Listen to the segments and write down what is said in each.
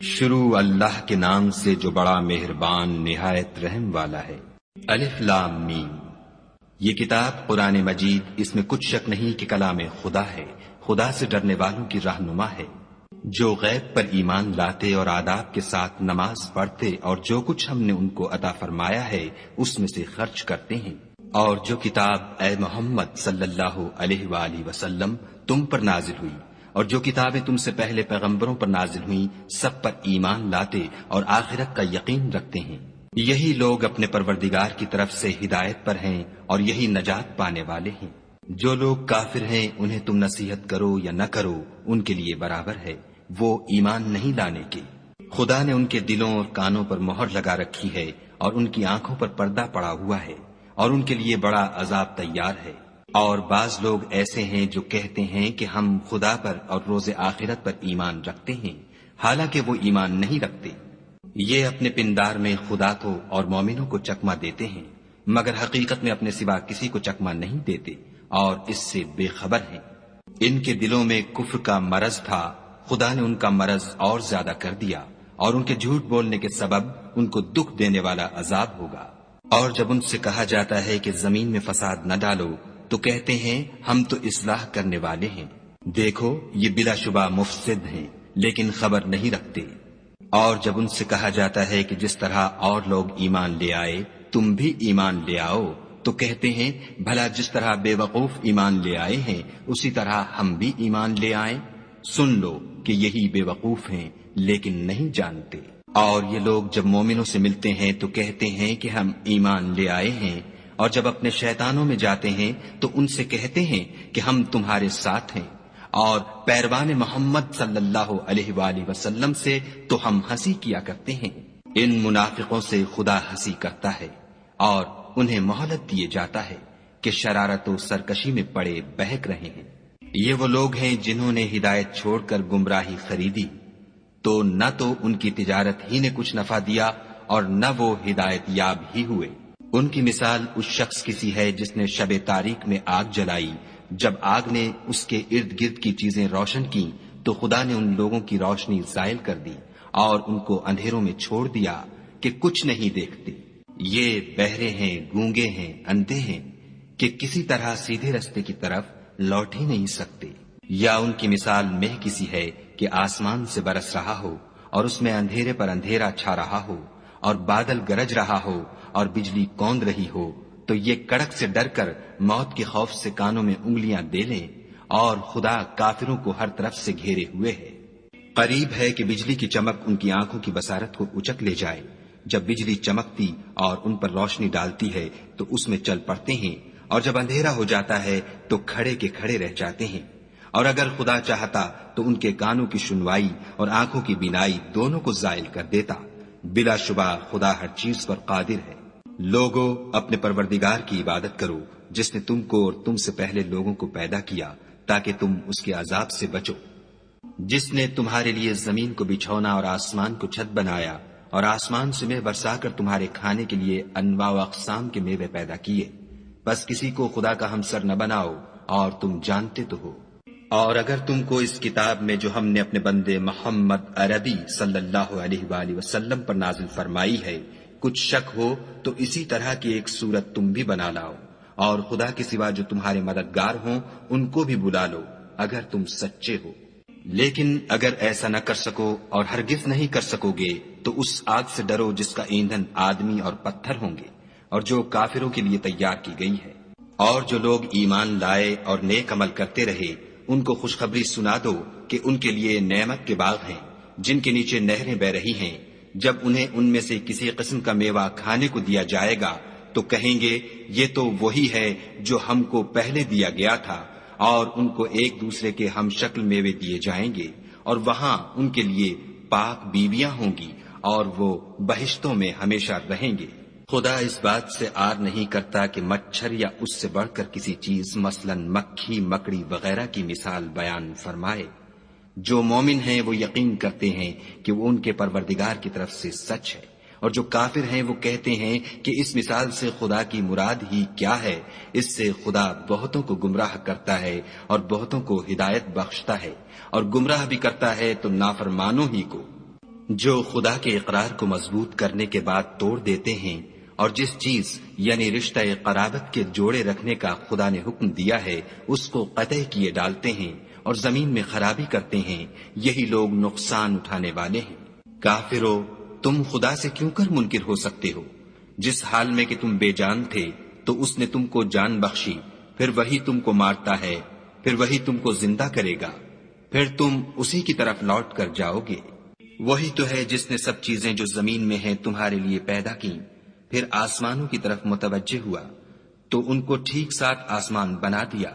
شروع اللہ کے نام سے جو بڑا مہربان نہایت رحم والا ہے۔ الف لام میم۔ یہ کتاب قرآن مجید، اس میں کچھ شک نہیں کہ کلام خدا ہے، خدا سے ڈرنے والوں کی رہنما ہے، جو غیب پر ایمان لاتے اور آداب کے ساتھ نماز پڑھتے اور جو کچھ ہم نے ان کو عطا فرمایا ہے اس میں سے خرچ کرتے ہیں، اور جو کتاب اے محمد صلی اللہ علیہ وآلہ وسلم تم پر نازل ہوئی اور جو کتابیں تم سے پہلے پیغمبروں پر نازل ہوئیں سب پر ایمان لاتے اور آخرت کا یقین رکھتے ہیں، یہی لوگ اپنے پروردگار کی طرف سے ہدایت پر ہیں اور یہی نجات پانے والے ہیں۔ جو لوگ کافر ہیں انہیں تم نصیحت کرو یا نہ کرو ان کے لیے برابر ہے، وہ ایمان نہیں لانے کے۔ خدا نے ان کے دلوں اور کانوں پر مہر لگا رکھی ہے اور ان کی آنکھوں پر پردہ پڑا ہوا ہے اور ان کے لیے بڑا عذاب تیار ہے۔ اور بعض لوگ ایسے ہیں جو کہتے ہیں کہ ہم خدا پر اور روز آخرت پر ایمان رکھتے ہیں، حالانکہ وہ ایمان نہیں رکھتے۔ یہ اپنے پندار میں خدا کو اور مومنوں کو چکما دیتے ہیں، مگر حقیقت میں اپنے سوا کسی کو چکما نہیں دیتے اور اس سے بے خبر ہیں۔ ان کے دلوں میں کفر کا مرض تھا، خدا نے ان کا مرض اور زیادہ کر دیا اور ان کے جھوٹ بولنے کے سبب ان کو دکھ دینے والا عذاب ہوگا۔ اور جب ان سے کہا جاتا ہے کہ زمین میں فساد نہ ڈالو تو کہتے ہیں ہم تو اصلاح کرنے والے ہیں، دیکھو یہ بلا شبہ مفسد ہیں لیکن خبر نہیں رکھتے۔ اور جب ان سے کہا جاتا ہے کہ جس طرح اور لوگ ایمان لے آئے تم بھی ایمان لے آؤ تو کہتے ہیں بھلا جس طرح بے وقوف ایمان لے آئے ہیں اسی طرح ہم بھی ایمان لے آئیں، سن لو کہ یہی بے وقوف ہیں لیکن نہیں جانتے۔ اور یہ لوگ جب مومنوں سے ملتے ہیں تو کہتے ہیں کہ ہم ایمان لے آئے ہیں، اور جب اپنے شیطانوں میں جاتے ہیں تو ان سے کہتے ہیں کہ ہم تمہارے ساتھ ہیں، اور پیروان محمد صلی اللہ علیہ وآلہ وسلم سے تو ہم ہنسی کیا کرتے ہیں۔ ان منافقوں سے خدا ہنسی کرتا ہے اور انہیں مہلت دیے جاتا ہے کہ شرارت و سرکشی میں پڑے بہک رہے ہیں۔ یہ وہ لوگ ہیں جنہوں نے ہدایت چھوڑ کر گمراہی خریدی، تو نہ تو ان کی تجارت ہی نے کچھ نفع دیا اور نہ وہ ہدایت یاب ہی ہوئے۔ ان کی مثال اس شخص کی سی ہے جس نے شب تاریک میں آگ جلائی، جب آگ نے اس کے ارد گرد کی چیزیں روشن کی تو خدا نے ان لوگوں کی روشنی زائل کر دی اور ان کو اندھیروں میں چھوڑ دیا کہ کچھ نہیں دیکھتے۔ یہ بہرے ہیں، گونگے ہیں، اندھے ہیں کہ کسی طرح سیدھے رستے کی طرف لوٹ ہی نہیں سکتے۔ یا ان کی مثال مہ کسی ہے کہ آسمان سے برس رہا ہو اور اس میں اندھیرے پر اندھیرا چھا رہا ہو اور بادل گرج رہا ہو اور بجلی کوند رہی ہو تو یہ کڑک سے ڈر کر موت کے خوف سے کانوں میں انگلیاں دے لیں، اور خدا کافروں کو ہر طرف سے گھیرے ہوئے ہے۔ قریب ہے کہ بجلی کی چمک ان کی آنکھوں کی بصارت کو اچک لے جائے۔ جب بجلی چمکتی اور ان پر روشنی ڈالتی ہے تو اس میں چل پڑتے ہیں، اور جب اندھیرا ہو جاتا ہے تو کھڑے کے کھڑے رہ جاتے ہیں۔ اور اگر خدا چاہتا تو ان کے کانوں کی سنوائی اور آنکھوں کی بینائی دونوں کو زائل کر دیتا۔ بلا شبہ خدا ہر چیز پر قادر ہے۔ لوگو اپنے پروردگار کی عبادت کرو جس نے تم کو اور تم سے پہلے لوگوں کو پیدا کیا تاکہ تم اس کے عذاب سے بچو، جس نے تمہارے لیے زمین کو بچھونا اور آسمان کو چھت بنایا اور آسمان سے میوہ برسا کر تمہارے کھانے کے لیے انواع و اقسام کے میوے پیدا کیے، بس کسی کو خدا کا ہمسر نہ بناؤ اور تم جانتے تو ہو۔ اور اگر تم کو اس کتاب میں جو ہم نے اپنے بندے محمد عربی صلی اللہ علیہ وآلہ وسلم پر نازل فرمائی ہے کچھ شک ہو تو اسی طرح کی ایک صورت تم بھی بنا لاؤ، اور خدا کے سوا جو تمہارے مددگار ہوں ان کو بھی بلا لو اگر تم سچے ہو۔ لیکن اگر ایسا نہ کر سکو اور ہرگز نہیں کر سکو گے تو اس آگ سے ڈرو جس کا ایندھن آدمی اور پتھر ہوں گے اور جو کافروں کے لیے تیار کی گئی ہے۔ اور جو لوگ ایمان لائے اور نیک عمل کرتے رہے ان کو خوشخبری سنا دو کہ ان کے لیے نعمت کے باغ ہیں جن کے نیچے نہریں بہ رہی ہیں، جب انہیں ان میں سے کسی قسم کا میوہ کھانے کو دیا جائے گا تو کہیں گے یہ تو وہی ہے جو ہم کو پہلے دیا گیا تھا، اور ان کو ایک دوسرے کے ہم شکل میوے دیے جائیں گے، اور وہاں ان کے لیے پاک بیویاں ہوں گی اور وہ بہشتوں میں ہمیشہ رہیں گے۔ خدا اس بات سے آر نہیں کرتا کہ مچھر یا اس سے بڑھ کر کسی چیز مثلا مکھی، مکڑی وغیرہ کی مثال بیان فرمائے۔ جو مومن ہیں وہ یقین کرتے ہیں کہ وہ ان کے پروردگار کی طرف سے سچ ہے، اور جو کافر ہیں وہ کہتے ہیں کہ اس مثال سے خدا کی مراد ہی کیا ہے۔ اس سے خدا بہتوں کو گمراہ کرتا ہے اور بہتوں کو ہدایت بخشتا ہے، اور گمراہ بھی کرتا ہے تو نافرمانوں ہی کو۔ جو خدا کے اقرار کو مضبوط کرنے کے بعد توڑ دیتے ہیں اور جس چیز یعنی رشتہ قرابت کے جوڑے رکھنے کا خدا نے حکم دیا ہے اس کو قطع کیے ڈالتے ہیں اور زمین میں خرابی کرتے ہیں، یہی لوگ نقصان اٹھانے والے ہیں۔ کافرو، تم خدا سے کیوں کر منکر ہو سکتے ہو؟ جس حال میں کہ تم بے جان تھے تو اس نے تم کو جان بخشی، پھر وہی تم کو مارتا ہے، پھر وہی تم کو زندہ کرے گا، پھر تم اسی کی طرف لوٹ کر جاؤ گے۔ وہی تو ہے جس نے سب چیزیں جو زمین میں ہیں تمہارے لیے پیدا کی، پھر آسمانوں کی طرف متوجہ ہوا تو ان کو ٹھیک ساتھ آسمان بنا دیا،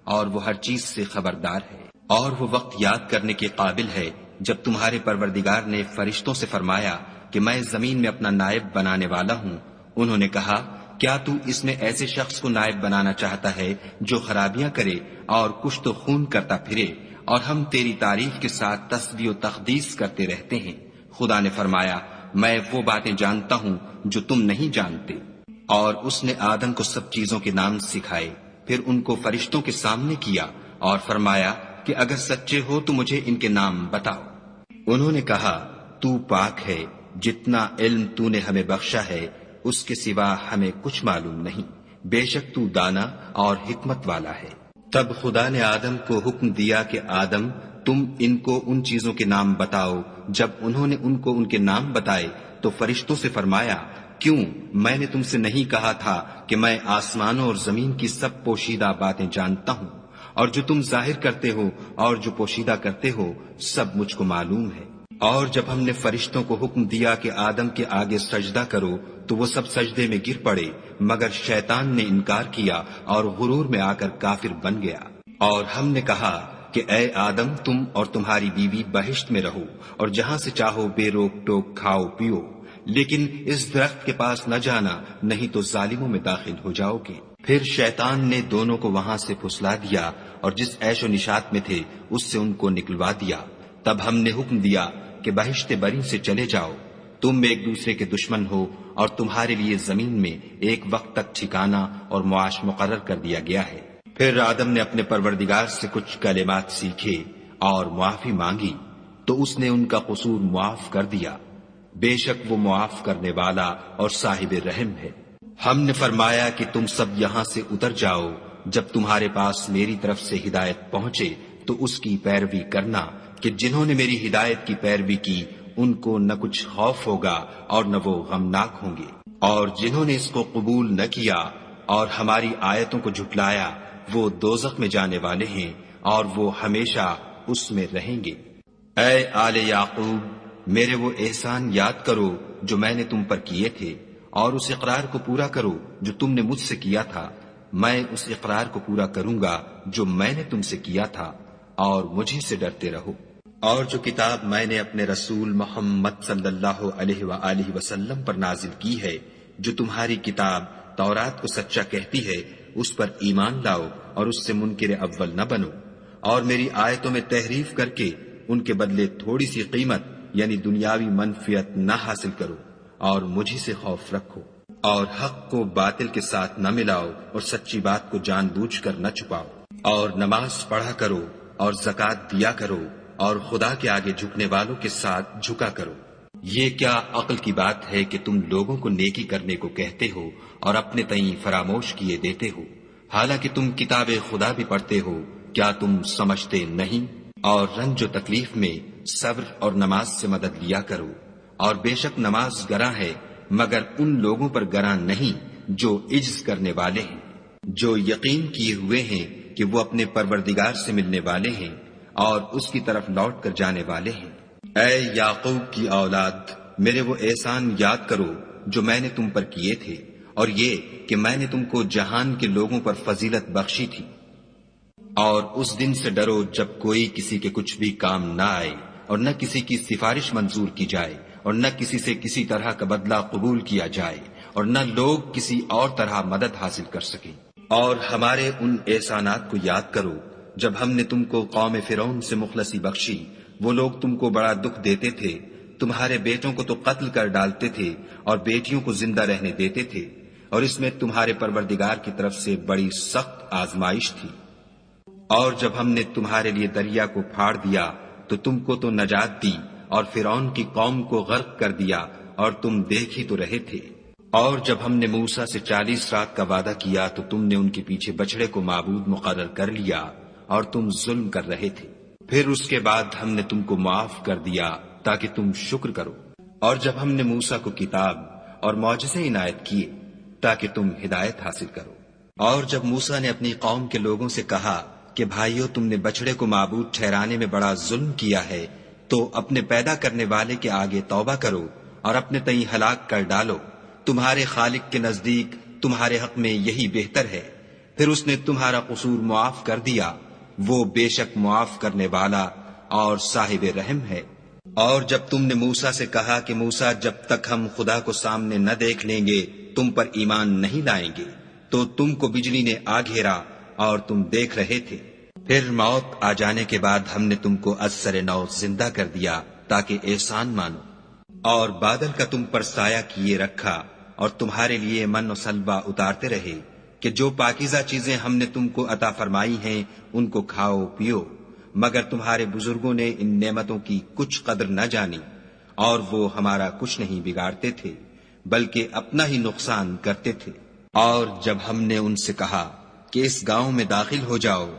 اور وہ ہر چیز سے خبردار ہے۔ اور وہ وقت یاد کرنے کے قابل ہے جب تمہارے پروردگار نے فرشتوں سے فرمایا کہ میں زمین میں اپنا نائب بنانے والا ہوں۔ انہوں نے کہا، کیا تو اس میں ایسے شخص کو نائب بنانا چاہتا ہے جو خرابیاں کرے اور کشت و خون کرتا پھرے، اور ہم تیری تعریف کے ساتھ تسبیح و تقدیس کرتے رہتے ہیں؟ خدا نے فرمایا، میں وہ باتیں جانتا ہوں جو تم نہیں جانتے۔ اور اس نے آدم کو سب چیزوں کے نام سکھائے، پھر ان کو فرشتوں کے سامنے کیا اور فرمایا کہ اگر سچے ہو تو مجھے ان کے نام بتاؤ۔ انہوں نے کہا، تو پاک ہے، جتنا علم تو نے ہمیں بخشا ہے اس کے سوا ہمیں کچھ معلوم نہیں، بے شک تو دانا اور حکمت والا ہے۔ تب خدا نے آدم کو حکم دیا کہ آدم، تم ان کو ان چیزوں کے نام بتاؤ۔ جب انہوں نے ان کو ان کے نام بتائے تو فرشتوں سے فرمایا، کیوں میں نے تم سے نہیں کہا تھا کہ میں آسمانوں اور زمین کی سب پوشیدہ باتیں جانتا ہوں، اور جو تم ظاہر کرتے ہو اور جو پوشیدہ کرتے ہو سب مجھ کو معلوم ہے۔ اور جب ہم نے فرشتوں کو حکم دیا کہ آدم کے آگے سجدہ کرو تو وہ سب سجدے میں گر پڑے، مگر شیطان نے انکار کیا اور غرور میں آ کر کافر بن گیا۔ اور ہم نے کہا کہ اے آدم، تم اور تمہاری بیوی بہشت میں رہو اور جہاں سے چاہو بے روک ٹوک کھاؤ پیو، لیکن اس درخت کے پاس نہ جانا، نہیں تو ظالموں میں داخل ہو جاؤ گے۔ پھر شیطان نے دونوں کو وہاں سے پھسلا دیا اور جس عیش و نشاط میں تھے اس سے ان کو نکلوا دیا۔ تب ہم نے حکم دیا کہ بہشت بری سے چلے جاؤ، تم ایک دوسرے کے دشمن ہو اور تمہارے لیے زمین میں ایک وقت تک ٹھکانہ اور معاش مقرر کر دیا گیا ہے۔ پھر آدم نے اپنے پروردگار سے کچھ کلمات سیکھے اور معافی مانگی تو اس نے ان کا قصور معاف کر دیا، بے شک وہ معاف کرنے والا اور صاحب رحم ہے۔ ہم نے فرمایا کہ تم سب یہاں سے اتر جاؤ، جب تمہارے پاس میری طرف سے ہدایت پہنچے تو اس کی پیروی کرنا، کہ جنہوں نے میری ہدایت کی پیروی کی ان کو نہ کچھ خوف ہوگا اور نہ وہ غمناک ہوں گے، اور جنہوں نے اس کو قبول نہ کیا اور ہماری آیتوں کو جھٹلایا وہ دوزخ میں جانے والے ہیں اور وہ ہمیشہ اس میں رہیں گے۔ اے آل یعقوب، میرے وہ احسان یاد کرو جو میں نے تم پر کیے تھے، اور اس اقرار کو پورا کرو جو تم نے مجھ سے کیا تھا۔ میں اس اقرار کو پورا کروں گا جو میں نے تم سے کیا تھا، اور مجھے سے ڈرتے رہو۔ اور جو کتاب میں نے اپنے رسول محمد صلی اللہ علیہ وآلہ وسلم پر نازل کی ہے، جو تمہاری کتاب تورات کو سچا کہتی ہے، اس پر ایمان لاؤ اور اس سے منکر اول نہ بنو، اور میری آیتوں میں تحریف کر کے ان کے بدلے تھوڑی سی قیمت یعنی دنیاوی منفعت نہ حاصل کرو، اور مجھے سے خوف رکھو، اور حق کو باطل کے ساتھ نہ ملاؤ اور سچی بات کو جان بوجھ کر نہ چھپاؤ، اور نماز پڑھا کرو اور زکوٰۃ دیا کرو، اور خدا کے آگے جھکنے والوں کے ساتھ جھکا کرو۔ یہ کیا عقل کی بات ہے کہ تم لوگوں کو نیکی کرنے کو کہتے ہو اور اپنے تئیں فراموش کیے دیتے ہو، حالانکہ تم کتاب خدا بھی پڑھتے ہو، کیا تم سمجھتے نہیں؟ اور رنج و تکلیف میں صبر اور نماز سے مدد لیا کرو، اور بے شک نماز گراں ہے مگر ان لوگوں پر گراں نہیں جو عجز کرنے والے ہیں، جو یقین کیے ہوئے ہیں کہ وہ اپنے پروردگار سے ملنے والے ہیں اور اس کی طرف لوٹ کر جانے والے ہیں۔ اے یعقوب کی اولاد، میرے وہ احسان یاد کرو جو میں نے تم پر کیے تھے، اور یہ کہ میں نے تم کو جہان کے لوگوں پر فضیلت بخشی تھی۔ اور اس دن سے ڈرو جب کوئی کسی کے کچھ بھی کام نہ آئے، اور نہ کسی کی سفارش منظور کی جائے، اور نہ کسی سے کسی طرح کا بدلہ قبول کیا جائے، اور نہ لوگ کسی اور طرح مدد حاصل کر سکیں۔ اور ہمارے ان احسانات کو یاد کرو جب ہم نے تم کو قوم فرعون سے مخلصی بخشی، وہ لوگ تم کو بڑا دکھ دیتے تھے، تمہارے بیٹوں کو تو قتل کر ڈالتے تھے اور بیٹیوں کو زندہ رہنے دیتے تھے، اور اس میں تمہارے پروردگار کی طرف سے بڑی سخت آزمائش تھی۔ اور جب ہم نے تمہارے لیے دریا کو پھاڑ دیا تو تم کو تو نجات دی، اور فرعون کی قوم کو غرق کر دیا اور تم دیکھ ہی تو رہے تھے۔ اور جب ہم نے موسیٰ سے 40 رات کا وعدہ کیا تو تم نے ان کے پیچھے بچڑے کو معبود مقرر کر لیا اور تم ظلم کر رہے تھے۔ پھر اس کے بعد ہم نے تم کو معاف کر دیا تاکہ تم شکر کرو۔ اور جب ہم نے موسیٰ کو کتاب اور معجزے عنایت کیے تاکہ تم ہدایت حاصل کرو۔ اور جب موسیٰ نے اپنی قوم کے لوگوں سے کہا کہ بھائیو، تم نے بچڑے کو معبود ٹھہرانے میں بڑا ظلم کیا ہے، تو اپنے پیدا کرنے والے کے آگے توبہ کرو اور اپنے تئیں ہلاک کر ڈالو، تمہارے خالق کے نزدیک تمہارے حق میں یہی بہتر ہے۔ پھر اس نے تمہارا قصور معاف کر دیا، وہ بے شک معاف کرنے والا اور صاحب رحم ہے۔ اور جب تم نے موسیٰ سے کہا کہ موسیٰ، جب تک ہم خدا کو سامنے نہ دیکھ لیں گے تم پر ایمان نہیں لائیں گے، تو تم کو بجلی نے آ گھیرا اور تم دیکھ رہے تھے۔ پھر موت آ جانے کے بعد ہم نے تم کو از سر نو زندہ کر دیا تاکہ احسان مانو، اور بادل کا تم پر سایہ کیے رکھا اور تمہارے لیے من و سلوہ اتارتے رہے کہ جو پاکیزہ چیزیں ہم نے تم کو عطا فرمائی ہیں ان کو کھاؤ پیو، مگر تمہارے بزرگوں نے ان نعمتوں کی کچھ قدر نہ جانی، اور وہ ہمارا کچھ نہیں بگاڑتے تھے بلکہ اپنا ہی نقصان کرتے تھے۔ اور جب ہم نے ان سے کہا کہ اس گاؤں میں داخل ہو جاؤ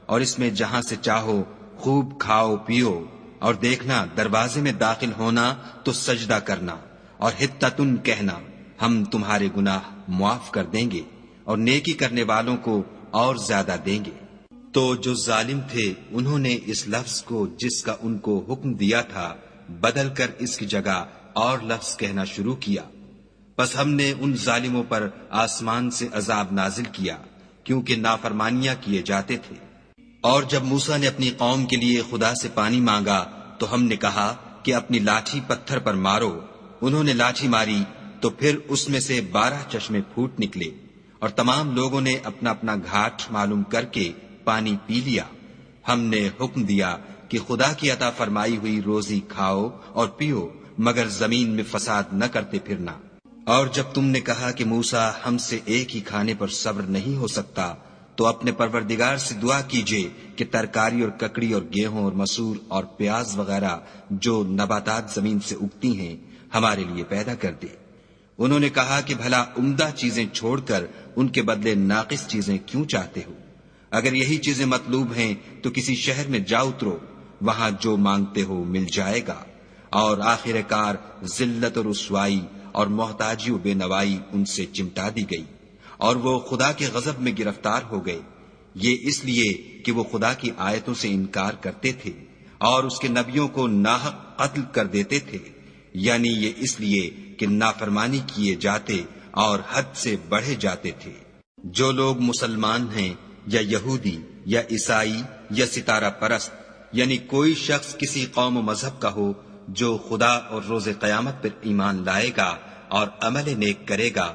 اور اس میں جہاں سے چاہو خوب کھاؤ پیو، اور دیکھنا دروازے میں داخل ہونا تو سجدہ کرنا اور حطتن کہنا، ہم تمہارے گناہ معاف کر دیں گے اور نیکی کرنے والوں کو اور زیادہ دیں گے۔ تو جو ظالم تھے انہوں نے اس لفظ کو جس کا ان کو حکم دیا تھا بدل کر اس کی جگہ اور لفظ کہنا شروع کیا، پس ہم نے ان ظالموں پر آسمان سے عذاب نازل کیا کیونکہ نافرمانیاں کیے جاتے تھے۔ اور جب موسیٰ نے اپنی قوم کے لیے خدا سے پانی مانگا تو ہم نے کہا کہ اپنی لاٹھی پتھر پر مارو۔ انہوں نے لاٹھی ماری تو پھر اس میں سے 12 چشمے پھوٹ نکلے، اور تمام لوگوں نے اپنا اپنا گھاٹ معلوم کر کے پانی پی لیا۔ ہم نے حکم دیا کہ خدا کی عطا فرمائی ہوئی روزی کھاؤ اور پیو، مگر زمین میں فساد نہ کرتے پھرنا۔ اور جب تم نے کہا کہ موسیٰ، ہم سے ایک ہی کھانے پر صبر نہیں ہو سکتا، تو اپنے پروردگار سے دعا کیجئے کہ ترکاری اور ککڑی اور گیہوں اور مسور اور پیاز وغیرہ جو نباتات زمین سے اگتی ہیں ہمارے لیے پیدا کر دے۔ انہوں نے کہا کہ بھلا عمدہ چیزیں چھوڑ کر ان کے بدلے ناقص چیزیں کیوں چاہتے ہو؟ اگر یہی چیزیں مطلوب ہیں تو کسی شہر میں جا اترو، وہاں جو مانگتے ہو مل جائے گا۔ اور آخر کار ذلت اور رسوائی اور محتاجی و بے نوائی ان سے چمٹا دی گئی، اور وہ خدا کے غضب میں گرفتار ہو گئے، یہ اس لیے کہ وہ خدا کی آیتوں سے انکار کرتے تھے اور اس کے نبیوں کو ناحق قتل کر دیتے تھے، یعنی یہ اس لیے کہ نافرمانی کیے جاتے اور حد سے بڑھے جاتے تھے۔ جو لوگ مسلمان ہیں یا یہودی یا عیسائی یا ستارہ پرست، یعنی کوئی شخص کسی قوم و مذہب کا ہو، جو خدا اور روز قیامت پر ایمان لائے گا اور عمل نیک کرے گا